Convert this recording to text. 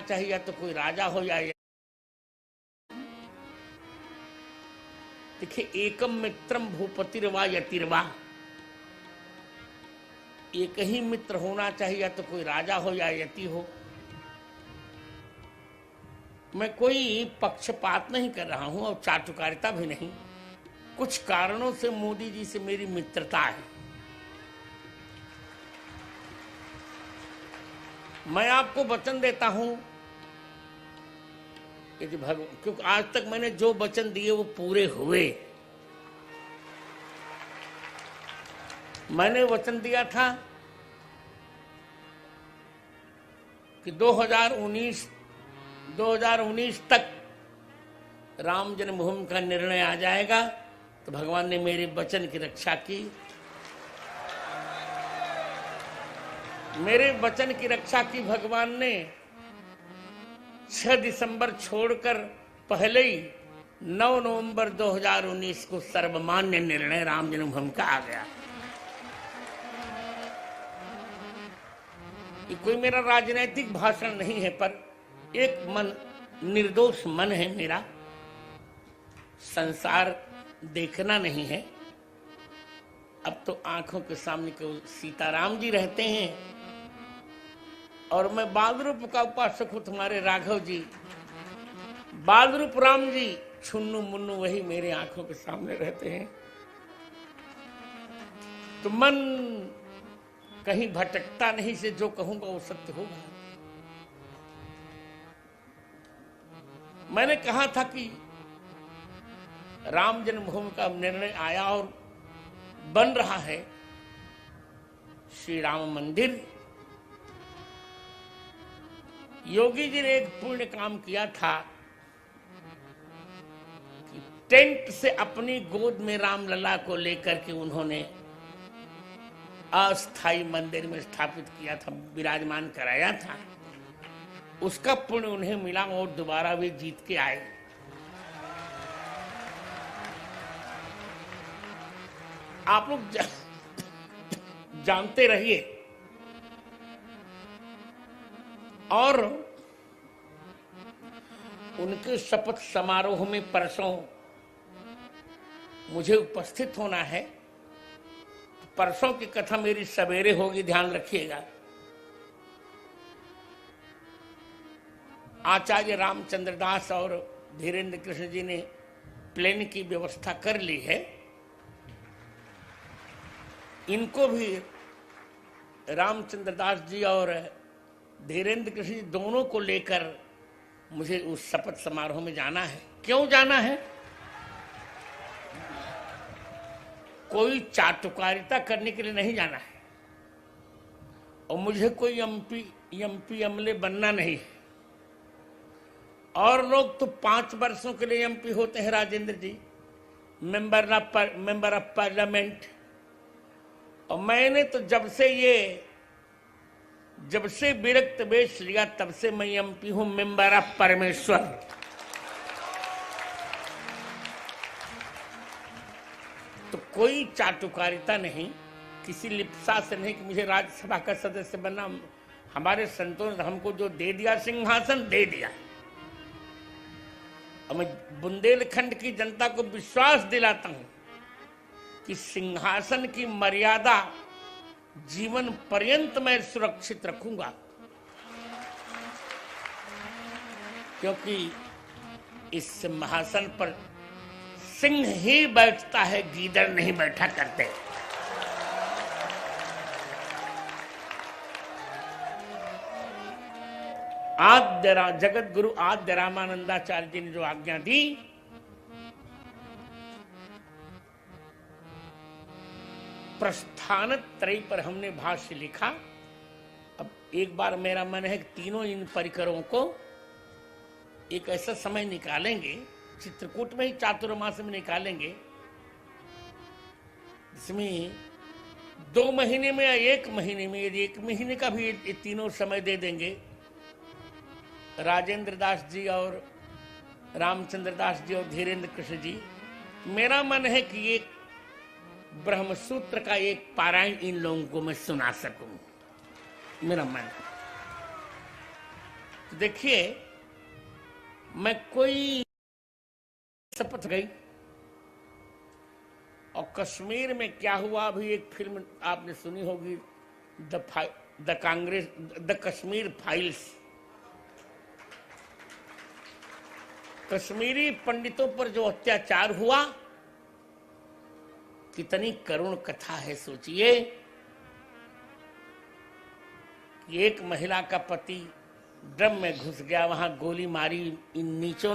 चाहिए, या तो कोई राजा हो या देखिए, एकम मित्रम भूपतिर्वा यतिर्वा, एक ही मित्र होना चाहिए, या तो कोई राजा हो या यति हो। मैं कोई पक्षपात नहीं कर रहा हूं और चाटुकारिता भी नहीं। कुछ कारणों से मोदी जी से मेरी मित्रता है। मैं आपको वचन देता हूं, यदि भगवान, क्योंकि आज तक मैंने जो वचन दिए वो पूरे हुए। मैंने वचन दिया था कि 2019 तक राम जन्मभूमि का निर्णय आ जाएगा, तो भगवान ने मेरे वचन की रक्षा की। मेरे वचन की रक्षा की भगवान ने। 6 दिसंबर छोड़कर पहले ही 9 नवंबर 2019 को सर्वमान्य निर्णय राम जन्मभूमि का आ गया। ये कोई मेरा राजनीतिक भाषण नहीं है, पर एक मन, निर्दोष मन है मेरा। संसार देखना नहीं है। अब तो आंखों के सामने केवल सीताराम जी रहते हैं, और मैं बाल रूप का उपासक हूं, तुम्हारे राघव जी, बाल रूप राम जी, छुन्नू मुन्नू वही मेरे आंखों के सामने रहते हैं। तो मन कहीं भटकता नहीं, से जो कहूंगा वो सत्य होगा। मैंने कहा था कि राम जन्मभूमि का निर्णय आया और बन रहा है श्री राम मंदिर। योगी जी ने एक पुण्य काम किया था कि टेंट से अपनी गोद में रामलला को लेकर के उन्होंने अस्थाई मंदिर में स्थापित किया था, विराजमान कराया था। उसका पुण्य उन्हें मिला और दोबारा वे जीत के आए। आप लोग जानते रहिए। और उनके शपथ समारोह में परसों मुझे उपस्थित होना है। परसों की कथा मेरी सवेरे होगी, ध्यान रखिएगा। आचार्य रामचंद्र दास और धीरेन्द्र कृष्ण जी ने प्लेन की व्यवस्था कर ली है। इनको भी रामचंद्र दास जी और धीरेन्द्र कृष्ण जी दोनों को लेकर मुझे उस शपथ समारोह में जाना है। क्यों जाना है? कोई चाटुकारिता करने के लिए नहीं जाना है, और मुझे कोई एमपी एमएलए बनना नहीं है। और लोग तो 5 वर्षों के लिए एमपी होते हैं, राजेंद्र जी, मेंबर ऑफ पार्लियामेंट। और मैंने तो जब से विरक्त वेश लिया, तब से मैं एमपी हूं, मेंबर ऑफ परमेश्वर। तो कोई चाटुकारिता नहीं, किसी लिप्सा से नहीं कि मुझे राज्यसभा का सदस्य बनना। हमारे संतों ने हमको जो दे दिया सिंहासन, दे दिया। और मैं बुंदेलखंड की जनता को विश्वास दिलाता हूं कि सिंहासन की मर्यादा जीवन पर्यंत मैं सुरक्षित रखूंगा, क्योंकि इस सिंहासन पर सिंह ही बैठता है, गीदड़ नहीं बैठा करते। जगत गुरु आद्य रामानंदाचार्य जी ने जो आज्ञा दी, प्रस्थान त्रय पर हमने भाष्य लिखा। अब एक बार मेरा मन है कि तीनों इन परिकरों को एक ऐसा समय निकालेंगे, चित्रकूट में ही चातुर्मास में निकालेंगे, जिसमें 2 महीने में या 1 महीने में, यदि 1 महीने का भी ये तीनों समय दे देंगे, राजेंद्र दास जी और रामचंद्र दास जी और धीरेन्द्र कृष्ण जी, मेरा मन है कि एक ब्रह्मसूत्र का एक पारायण इन लोगों को मैं सुना सकूं, मेरा मन। तो देखिए, मैं कोई शपथ गई, और कश्मीर में क्या हुआ, अभी एक फिल्म आपने सुनी होगी, द कश्मीर फाइल्स। कश्मीरी पंडितों पर जो अत्याचार हुआ, कितनी करुण कथा है। सोचिए कि एक महिला का पति ड्रम में घुस गया, वहां गोली मारी इन नीचों ने।